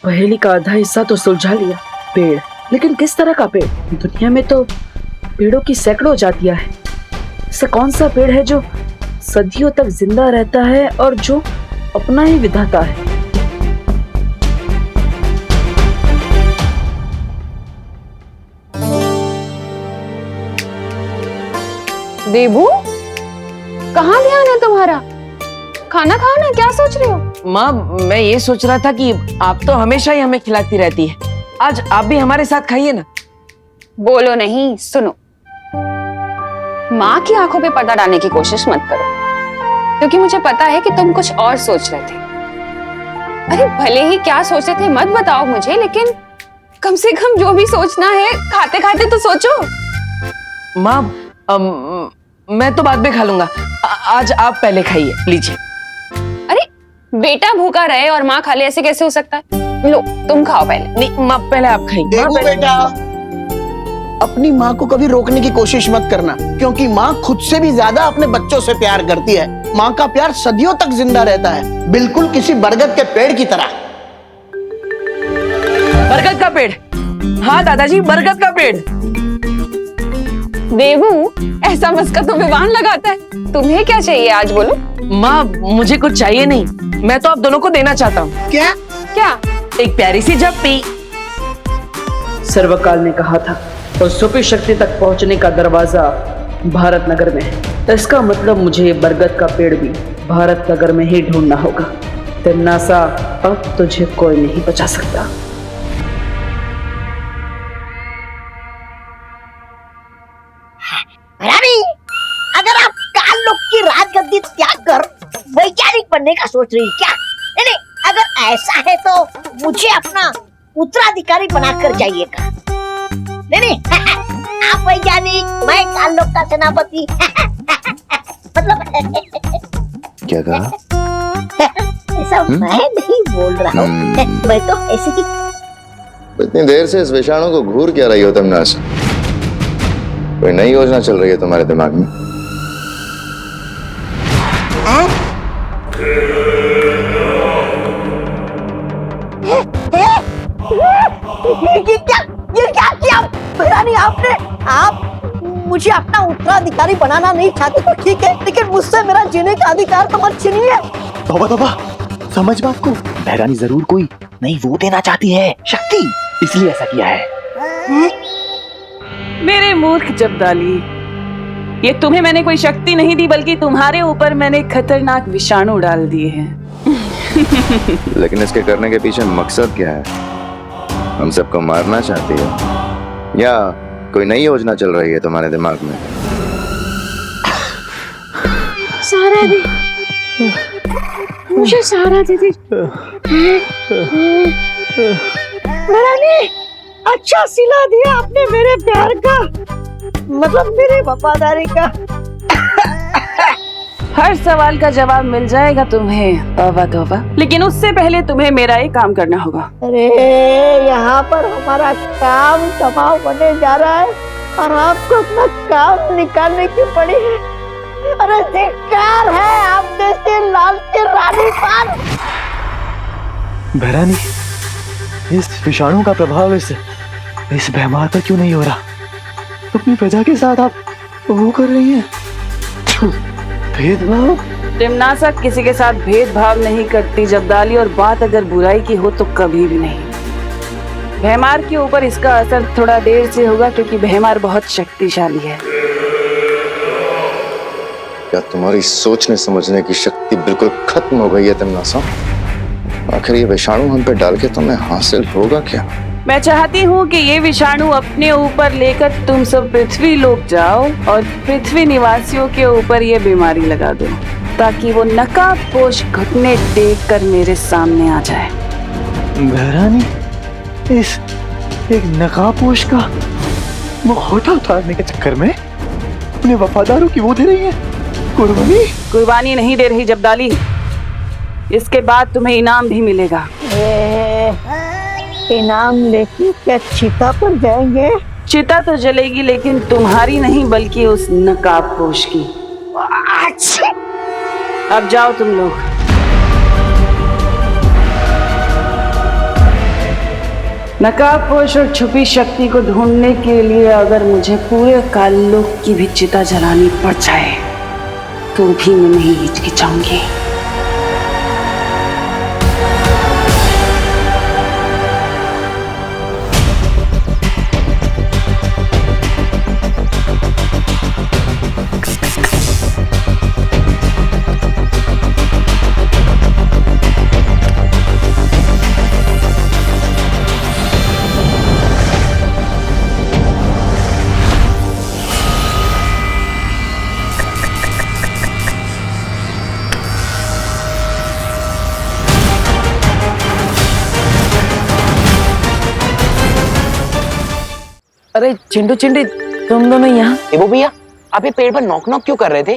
पहेली का आधा हिस्सा तो सुलझा लिया। पेड़, लेकिन किस तरह का पेड़? दुनिया में तो पेड़ों की सैकड़ों जातियां हैं। ऐसा कौन सा पेड़ है जो सदियों तक जिंदा रहता है और जो अपना ही विधाता है? देबू, कहाँ ध्यान है तुम्हारा? खाना खाओ ना, क्या सोच रहे हो? माँ, मैं ये सोच रहा था कि आप तो हमेशा ही हमें खिलाती रहती है, आज आप भी हमारे साथ खाइए ना। बोलो नहीं, सुनो। माँ की आंखों पे पर्दा डालने की कोशिश मत करो, क्योंकि मुझे पता है कि तुम कुछ और सोच रहे थे। अरे भले ही क्या सोच रहे थे मत बताओ मुझे, लेकिन कम से कम जो भी सोचना है खाते खाते तो सोचो। माँ, मैं तो बाद में खा लूंगा, आज आप पहले खाइए, लीजिए। अरे बेटा भूखा रहे और माँ खा ले, ऐसे कैसे हो सकता है? लो तुम खाओ पहले। नहीं माँ, पहले आप खाइए। देखो बेटा, अपनी माँ को कभी रोकने की कोशिश मत करना, क्योंकि माँ खुद से भी ज्यादा अपने बच्चों से प्यार करती है। माँ का प्यार सदियों तक जिंदा रहता है, बिल्कुल किसी बरगद के पेड़ की तरह। बरगद का पेड़? हाँ दादाजी, बरगद का पेड़। देवू, ऐसा मस्का तो विवान लगाता है। तुम्हें क्या चाहिए आज, बोलो। माँ, मुझे कुछ चाहिए नहीं, मैं तो आप दोनों को देना चाहता हूँ। क्या? क्या? एक प्यारी सी झप्पी। सर्वकाल ने कहा था और सुपी शक्ति तक पहुंचने का दरवाजा भारत नगर में है। इसका मतलब मुझे बरगद का पेड़ भी भारत नगर में ही ढूंढना होगा। तिम्नासा, अब तुझे कोई नहीं बचा सकता। रानी, अगर आप काल लोक की राजगद्दी त्याग कर वैज्ञानिक बनने का सोच रही क्या? नहीं, अगर ऐसा है तो मुझे अपना उत्तराधिकारी बनाकर जाइएगा। नहीं, आप वैज्ञानिक, मैं काल लोक का सेनापति। मतलब क्या कहा? ऐसा मैं नहीं बोल रहा हूँ, मैं तो ऐसे ही। इतनी देर से इस विषाणु को घूर क्या रही हो तुम? नास, कोई नई योजना चल रही है तुम्हारे दिमाग में? ये क्या किया रानी आपने? आप मुझे अपना उत्तराधिकारी बनाना नहीं चाहते तो ठीक है, लेकिन मुझसे मेरा जीने का अधिकार तो मत छीनिए। तौबा तौबा, समझ बात को। बहरानी जरूर कोई नई वो देना चाहती है, शक्ति, इसलिए ऐसा किया है। मेरे मूर्ख जब्दाली, ये तुम्हें मैंने कोई शक्ति नहीं दी, बल्कि तुम्हारे ऊपर मैंने खतरनाक विषाणु डाल दिए हैं। लेकिन इसके करने के पीछे मकसद क्या है? हम सबको मारना चाहती हो या कोई नई योजना चल रही है तुम्हारे दिमाग में? सहारा दे मुझे, सहारा दे दे। रानी, अच्छा सिला दिया आपने मेरे प्यार का, मतलब मेरे वफादारी का। हर सवाल का जवाब मिल जाएगा तुम्हें, तौबा तौबा। लेकिन उससे पहले तुम्हें मेरा एक काम करना होगा। अरे यहाँ पर हमारा काम तमाम होने जा रहा है और आपको अपना काम निकालने की पड़ी है। अरे धिक्कार है आप जैसे लाल के रानी पर। बहरानी, इस विषाणु का प्रभाव इस बेमार पर क्यों नहीं हो रहा? अपनी प्रजा के साथ आप वो कर रही हैं, भेदभाव। तिम्नासा किसी के साथ भेदभाव नहीं करती जब्दाली, और बात अगर बुराई की हो तो कभी भी नहीं। भैमार के ऊपर इसका असर थोड़ा देर से होगा, क्योंकि भैमार बहुत शक्तिशाली है। क्या तुम्हारी सोचने समझने की शक्ति बिल्कुल खत्म हो गई है तिम्नासा? आखिर ये विषाणु हम पे डाल के तुम्हें हासिल होगा क्या? मैं चाहती हूँ कि ये विषाणु अपने ऊपर लेकर तुम सब पृथ्वी लोक जाओ और पृथ्वी निवासियों के ऊपर ये बीमारी लगा दो, ताकि वो नकाबपोश घुटने टेक कर मेरे सामने आ जाए। बहरानी, इस एक नकाबपोश का मुखौटा उतारने के चक्कर में अपने वफादारों की वो दे रही है कुर्बानी। कुर्बानी नहीं दे रही जब्दाली, इसके बाद तुम्हें इनाम भी मिलेगा। इनाम लेके क्या चिता पर जाएंगे? चिता तो जलेगी, लेकिन तुम्हारी नहीं, बल्कि उस नकाबपोश की। अच्छा, अब जाओ तुम लोग। नकाबपोश और छुपी शक्ति को ढूंढने के लिए अगर मुझे पूरे काल्लोक की भी चिता जलानी पड़ जाए तो भी मैं नहीं हिचकिचाऊंगी। अरे चिंटू चिंटी, तुम दोनों यहाँ? देवो भैया, आप ये पेड़ पर नॉक नॉक क्यों कर रहे थे?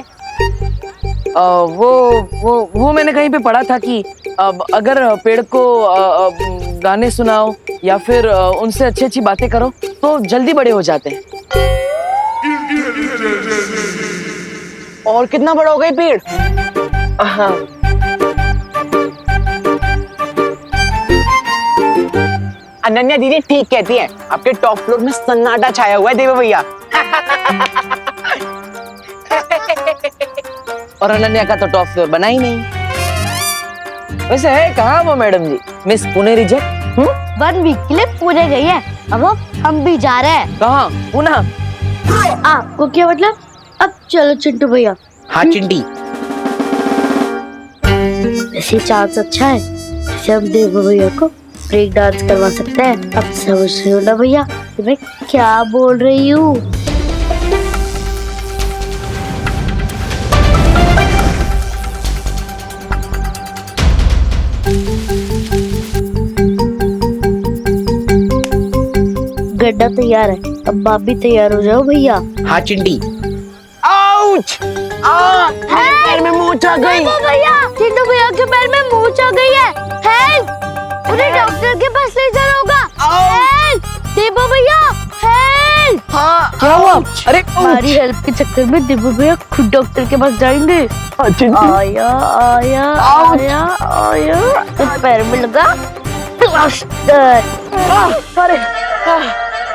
वो मैंने कहीं पे पढ़ा था कि अगर पेड़ को गाने सुनाओ या फिर उनसे अच्छी अच्छी बातें करो तो जल्दी बड़े हो जाते हैं। और कितना बड़ा हो गया पेड़? हाँ। अनन्या दीदी ठीक कहती है, आपके टॉप फ्लोर में सन्नाटा छाया हुआ है देवो भैया। और अनन्या का तो टॉप फ्लोर बना ही नहीं। वैसे है कहाँ वो मैडम जी, मिस पुणे रिजेक्ट? 1 वीक के लिए पुणे गई है, अब हम भी जा रहे हैं। कहाँ? पुणे? आपको क्या मतलब? अब चलो चिंटू भैया। हाँ चिंटी, ऐसे चांस अच्छा है, जैसे हम देवो भैया को ब्रेक डांस करवा सकते हैं। अब समझ रहे हो ना भैया कि मैं क्या बोल रही हूँ? गड्ढा तैयार है, अब आप भी तैयार हो जाओ भैया। हाँ चिंटी। आउच! पैर में मोच आ गई। भैया, चिंटू भैया के पैर में मोच आ गई है। हेल्प! उन्हें डॉक्टर के पास ले जाना होगा। हेल्प! देवो भैया, हेल्प! हाँ, क्या हुआ? अरे हमारी हेल्प के चक्कर में देवो भैया खुद डॉक्टर के पास जाएंगे। आया आया आया आया, तो पैर में लगा प्लास्टर। अरे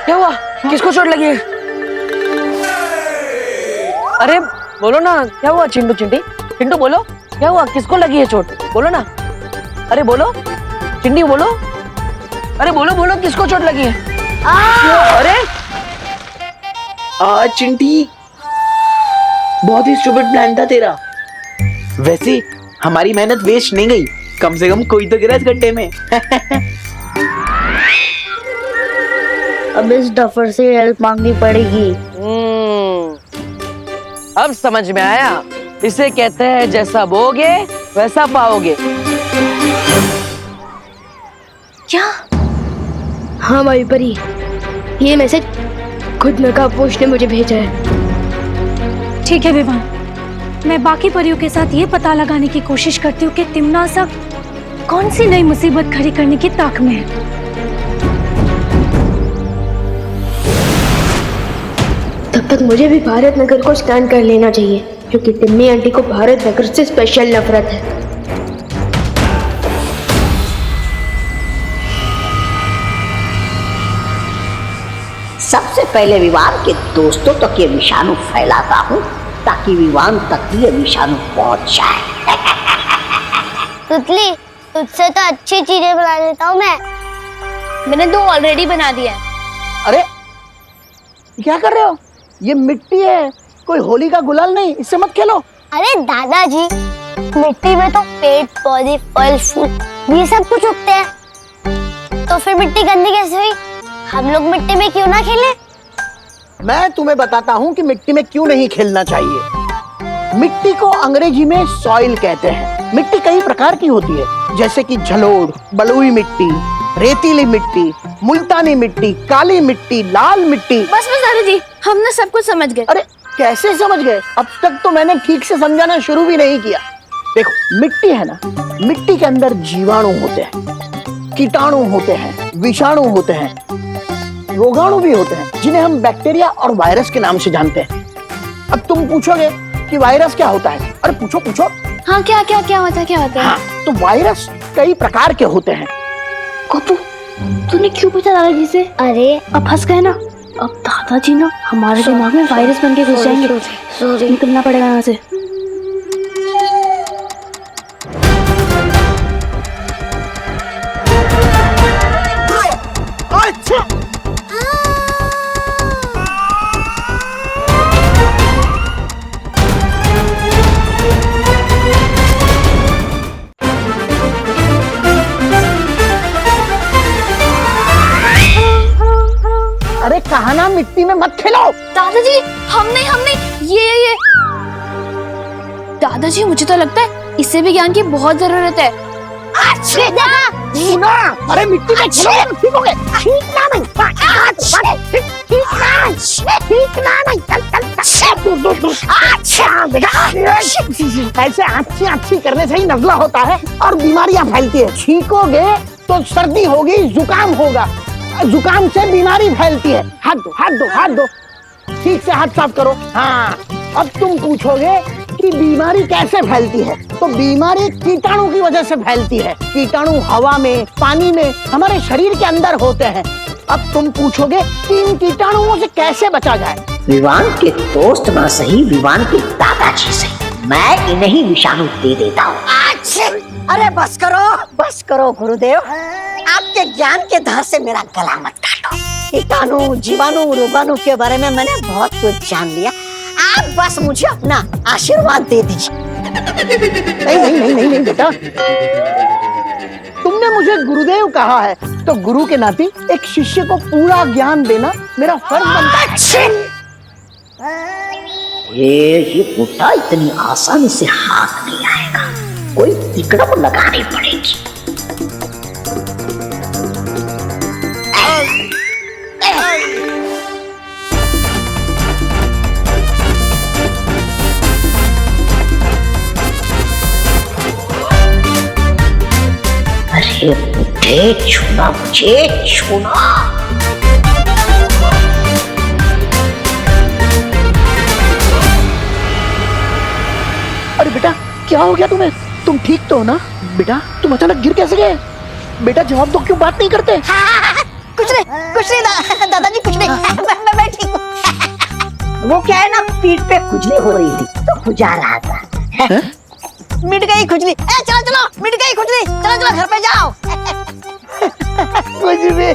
क्या हुआ? किसको चोट लगी है? अरे बोलो ना, क्या हुआ चिंटू चिंटी? चिंटू बोलो, क्या हुआ? किसको लगी है चोट? बोलो ना। अरे बोलो चिंटी, बोलो। अरे बोलो बोलो, किसको चोट लगी है? अरे चिंटी, बहुत ही स्टूपिड प्लान था तेरा। वैसे हमारी मेहनत वेस्ट नहीं गई, कम से कम कोई तो गिरा इस गड्ढे में। अब इस डफर से हेल्प मांगनी पड़ेगी। अब समझ में आया, इसे कहते हैं जैसा बोगे वैसा पाओगे। क्या? हाँ माई परी, ये मैसेज खुद नकाबपोश ने मुझे भेजा है। ठीक है विवान, मैं बाकी परियों के साथ ये पता लगाने की कोशिश करती हूँ कि तिमनासा कौन सी नई मुसीबत खड़ी करने की ताक में है। तब तक मुझे भी भारत नगर को स्टैंड कर लेना चाहिए, क्योंकि तिम्मी आंटी को भारत नगर से स्पेशल नफरत है। सबसे पहले विवान के दोस्तों तक ये विषाणु फैलाता हूँ, ताकि विवान तक ये विषाणु पहुंच जाए। तुतली, तुझसे तो अच्छी चीजें बना लेता हूँ मैं। मैंने 2 ऑलरेडी बना दिया है। अरे क्या कर रहे हो? ये मिट्टी है, कोई होली का गुलाल नहीं, इससे मत खेलो। अरे दादाजी, मिट्टी में तो पेड़ पौधे फल फूल ये सब कुछ उगते हैं, तो फिर मिट्टी गंदी कैसे हुई? हम लोग मिट्टी में क्यों ना खेलें? मैं तुम्हें बताता हूँ कि मिट्टी में क्यों नहीं खेलना चाहिए। मिट्टी को अंग्रेजी में सॉइल कहते हैं। मिट्टी कई प्रकार की होती है, जैसे कि जलोढ़, बलुई मिट्टी, रेतीली मिट्टी, मुल्तानी मिट्टी, काली मिट्टी, लाल मिट्टी। बस दादाजी, हमने सब कुछ समझ गए। अरे कैसे समझ गए? अब तक तो मैंने ठीक से समझाना शुरू भी नहीं किया। देखो, मिट्टी है ना, मिट्टी के अंदर जीवाणु होते हैं, कीटाणु होते हैं, विषाणु होते हैं, रोगाणु भी होते हैं, जिन्हें हम बैक्टीरिया और वायरस के नाम से जानते हैं। अब तुम पूछोगे कि वायरस क्या होता है? अरे पूछो पूछो। हाँ, क्या क्या क्या होता है, क्या होता है? हाँ, तो वायरस कई प्रकार के होते हैं। गोपू, तूने क्यों पूछा दादाजी से? अरे अब फंस गए ना, अब दादाजी ना हमारे दिमाग में वायरस बन के घुस जाएंगे। निकलना पड़ेगा यहाँ से। अरे कहा ना मिट्टी में मत खेलो। दादाजी हमने ये दादाजी मुझे तो लगता है इससे भी ज्ञान की बहुत जरूरत है। सुना, अरे मिट्टी में खेलो सीखोगे। सीखना नहीं, सीखना नहीं, चल ऐसे अच्छी करने से ही नजला होता है और बीमारियां फैलती है। छींकोगे तो सर्दी होगी, जुकाम होगा, जुकाम से बीमारी फैलती है। हाथ दो, हाथ दो, हाथ दो, ठीक से हाथ साफ करो। हाँ, अब तुम पूछोगे कि बीमारी कैसे फैलती है, तो बीमारी कीटाणु की वजह से फैलती है। कीटाणु हवा में, पानी में, हमारे शरीर के अंदर होते हैं। अब तुम पूछोगे कि इन कीटाणुओं से कैसे बचा जाए। विवान के दोस्त ना सही, विवान के दादाजी से मैं इन्हें ही विषाणु दे देता हूँ। अरे बस करो गुरुदेव, आपके ज्ञान के धार से मेरा गला मत काटो। कीटाणु, जीवाणु, रोगाणु के बारे में मैंने बहुत कुछ जान लिया। आप बस मुझे अपना आशीर्वाद दे दीजिए। नहीं बेटा, तुमने मुझे गुरुदेव कहा है, तो गुरु के नाते एक शिष्य को पूरा ज्ञान देना मेरा फर्ज बनता है। ये बुढ़ा इतनी आसानी से हाथ नहीं आएगा, कोई तिकड़म लगानी पड़ेगी। अरे बुढ़े, छूना मुझे, छूना। अरे बेटा, क्या हो गया तुम्हें? तुम ठीक तो हो ना बेटा? तुम अचानक गिर कैसे गए? बेटा जवाब दो, क्यों बात नहीं करते? कुछ नहीं दादाजी, कुछ नहीं। मैं ठीक हूँ। वो क्या है ना, पीठ पे खुजली हो रही थी तो खुजा रहा था। मिट गई खुजली। चलो मिट गई खुजली, चलो घर पे जाओ। कुछ भी।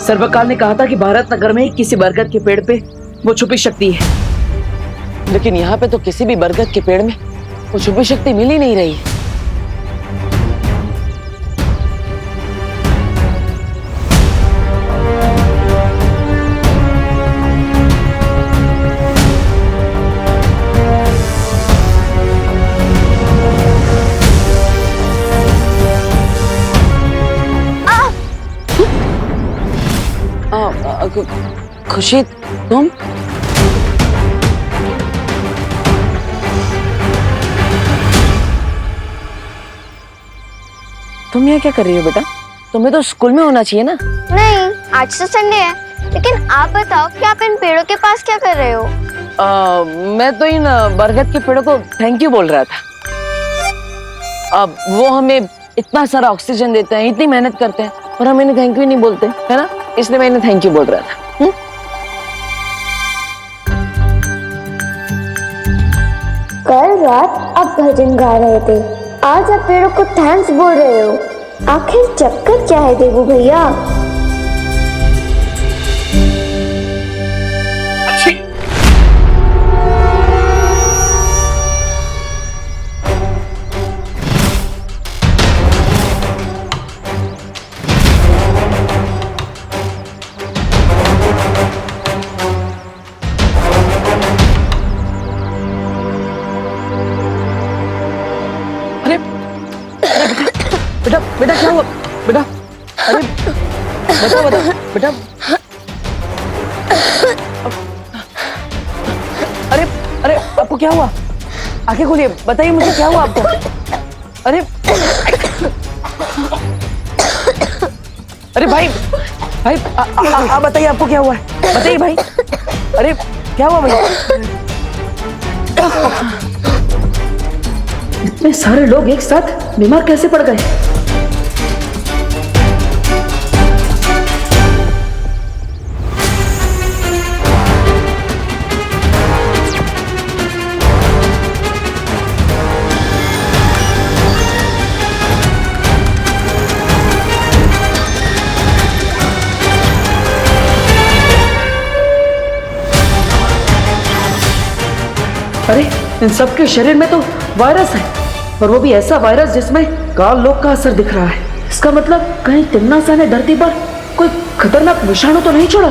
सर्वकाल ने कहा था कि भारत नगर में ही किसी बरगद के पेड़ पे वो छुपी शक्ति है, लेकिन यहाँ पे तो किसी भी बरगद के पेड़ में वो छुपी शक्ति मिल ही नहीं रही। खुशी, तुम? तुम यहाँ क्या कर रही हो बेटा? तुम्हें तो स्कूल में होना चाहिए ना। नहीं, आज तो संडे है। लेकिन आप बताओ कि आप इन पेड़ों के पास क्या कर रहे हो? मैं तो इन बरगद के पेड़ों को थैंक यू बोल रहा था। अब वो हमें इतना सारा ऑक्सीजन देते हैं, इतनी मेहनत करते हैं, और हम इन्हें थैंक यू नहीं बोलते, है ना? इसलिए मैं इन्हें थैंक यू बोल रहा था। कल रात आप भजन गा रहे थे, आज आप पेड़ों को थैंक्स बोल रहे हो। आखिर चक्कर क्या है देवू भैया? बेटा बेटा क्या हुआ बेटा? अरे बेटा बेटा क्या हुआ? आंखें खोलिए, बताइए मुझे क्या हुआ आपको? अरे अरे भाई भाई आप बताइए आपको क्या हुआ है? बताइए भाई। अरे क्या हुआ भाई? इतने सारे लोग एक साथ बीमार कैसे पड़ गए? अरे इन सबके शरीर में तो वायरस है, और वो भी ऐसा वायरस जिसमें काल लोक का असर दिख रहा है। इसका मतलब कहीं तिम्नासा ने धरती पर कोई खतरनाक विषाणु तो नहीं छोड़ा?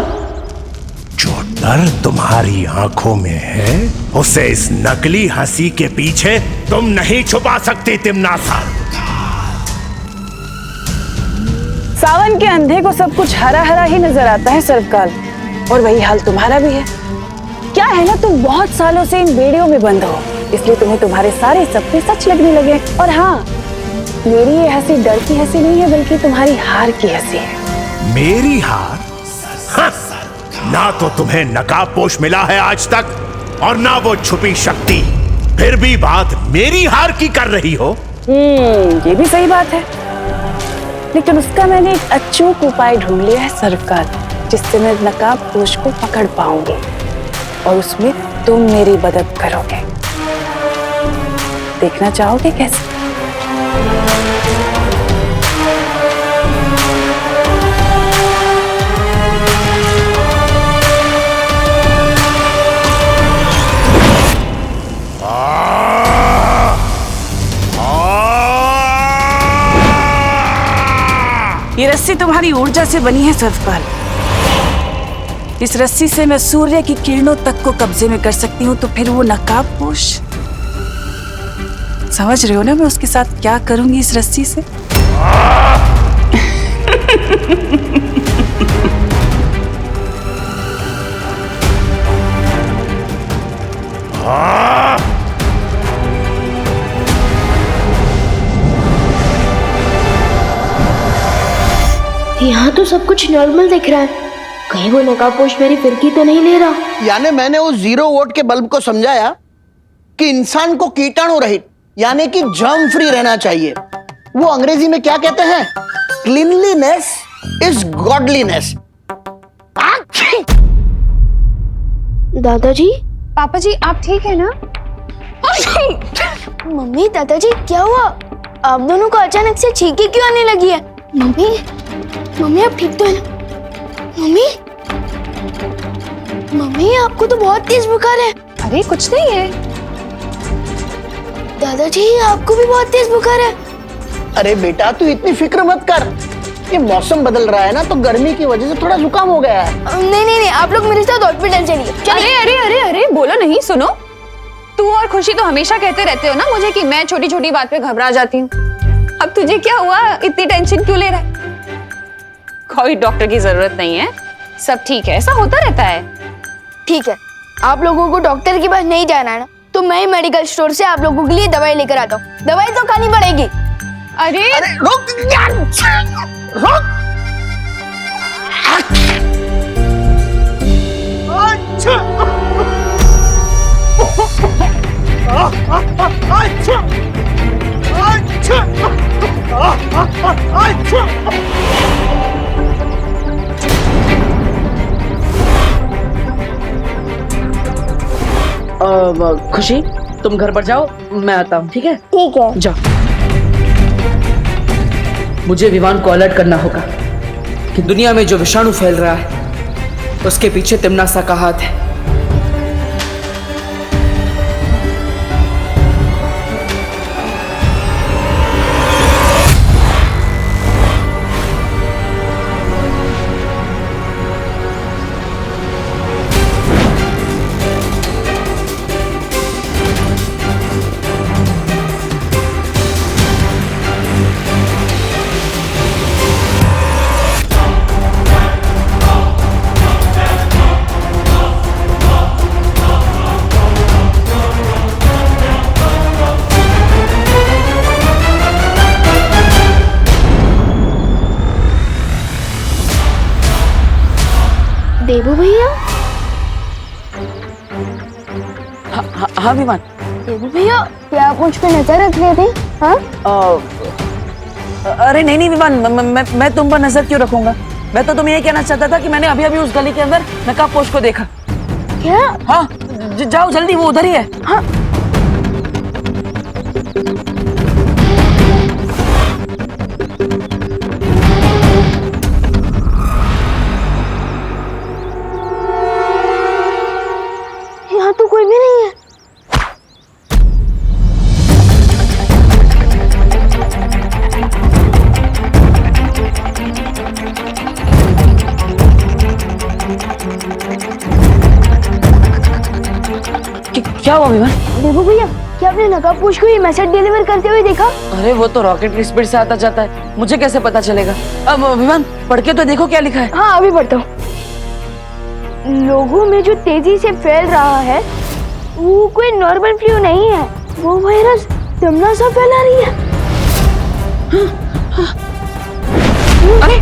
जो डर तुम्हारी आंखों में है उसे इस नकली हंसी के पीछे तुम नहीं छुपा सकती तिम्नासा। सावन के अंधे को सब कुछ हरा हरा ही नजर आता है सर्वकाल, और वही हाल तुम्हारा भी है। क्या है ना, तुम बहुत सालों से इन बेड़ियों में बंद हो, इसलिए तुम्हें तुम्हारे सारे सपने सच लगने लगे। और हाँ, मेरी ये हंसी डर की हंसी नहीं है, बल्कि तुम्हारी हार की हंसी है। मेरी हार? हाँ, ना तो तुम्हें नकाबपोश मिला है आज तक, और ना वो छुपी शक्ति, फिर भी बात मेरी हार की कर रही हो। ये भी सही बात है, लेकिन उसका मैंने एक अचूक उपाय ढूंढ लिया है सर्वकाल, जिससे मैं नकाबपोश को पकड़ पाऊंगी, और उसमें तुम मेरी मदद करोगे। देखना चाहोगे कैसे? ये रस्सी तुम्हारी ऊर्जा से बनी है सर्वकाल। इस रस्सी से मैं सूर्य की किरणों तक को कब्जे में कर सकती हूँ, तो फिर वो नकाबपोश, समझ रहे हो ना मैं उसके साथ क्या करूंगी इस रस्सी से? यहाँ तो सब कुछ नॉर्मल दिख रहा है, कहीं वो नकाबपोश मेरी फिरकी तो नहीं ले रहा? यानी मैंने उस 0 वोल्ट के बल्ब को समझाया कि इंसान को कीटाणु रहित यानी कि जर्म फ्री रहना चाहिए। वो अंग्रेजी में क्या कहते हैं? Cleanliness is godliness. दादाजी, पापा जी आप ठीक है ना? मम्मी, दादाजी क्या हुआ? आप दोनों को अचानक से छींके क्यों आने लगी है? मम्मी, मम्मी आप ठीक तो है ना? मम्मी, मम्मी आपको तो बहुत तेज बुखार है। अरे कुछ नहीं है। दादाजी आपको भी बहुत तेज बुखार है। अरे बेटा तू इतनी फिक्र मत कर, ये मौसम बदल रहा है ना, तो गर्मी की वजह से थोड़ा जुकाम हो गया है। नहीं नहीं नहीं, आप लोग मेरे साथ हॉस्पिटल चलिए। अरे अरे अरे अरे बोलो नहीं, सुनो, तू और खुशी तो हमेशा कहते रहते हो ना मुझे कि मैं छोटी छोटी बात पे घबरा जाती हूँ। अब तुझे क्या हुआ, इतनी टेंशन क्यों ले रहा है? कोई डॉक्टर की जरूरत नहीं है, सब ठीक है, ऐसा होता रहता है। ठीक है, आप लोगों को डॉक्टर के पास नहीं जाना है ना, तो मैं ही मेडिकल स्टोर से आप लोगों के लिए दवाई लेकर आता हूँ। दवाई तो खानी पड़ेगी। अरे रुक रुक। खुशी तुम घर पर जाओ, मैं आता हूँ। ठीक है? ठीक है। जाओ। मुझे विवान को अलर्ट करना होगा कि दुनिया में जो विषाणु फैल रहा है उसके पीछे तिम्नासा का हाथ है। देबू भैया, हाँ विमान। देबू भैया, क्या आप मुझ पे नजर रख रहे थे? हाँ? अरे नहीं विमान, मैं तुम पर नजर क्यों रखूंगा? मैं तो तुम्हें ये कहना चाहता था कि मैंने अभी अभी उस गली के अंदर नकाबपोश को देखा। क्या? हाँ, जाओ जल्दी, वो उधर ही है। हाँ। यहाँ तो कोई भी नहीं है। क्या हुआ विमान? देबू भैया, क्या आपने नकाबपोश को ये मैसेज डिलीवर करते हुए देखा? अरे वो तो रॉकेट की स्पीड से आता जाता है, मुझे कैसे पता चलेगा? अब विमान पढ़ के तो देखो क्या लिखा है। हाँ, अभी पढ़ता हूँ। लोगों में जो तेजी से फैल रहा है वो कोई नॉर्मल फ्लू नहीं है, वो वायरस दमना सा फैला रही है। अरे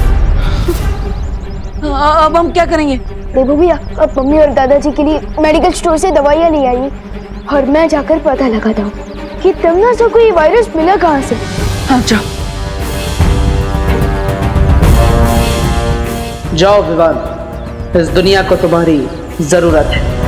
अब हम क्या करेंगे? देखो भैया, अब मम्मी और दादाजी के लिए मेडिकल स्टोर से दवाइयाँ ले आइए और मैं जाकर पता लगाता हूँ कि दमना सा कोई वायरस मिला कहाँ से। हाँ जाओ। जाओ विवान, इस दुनिया को तुम्हारी जरूरत है।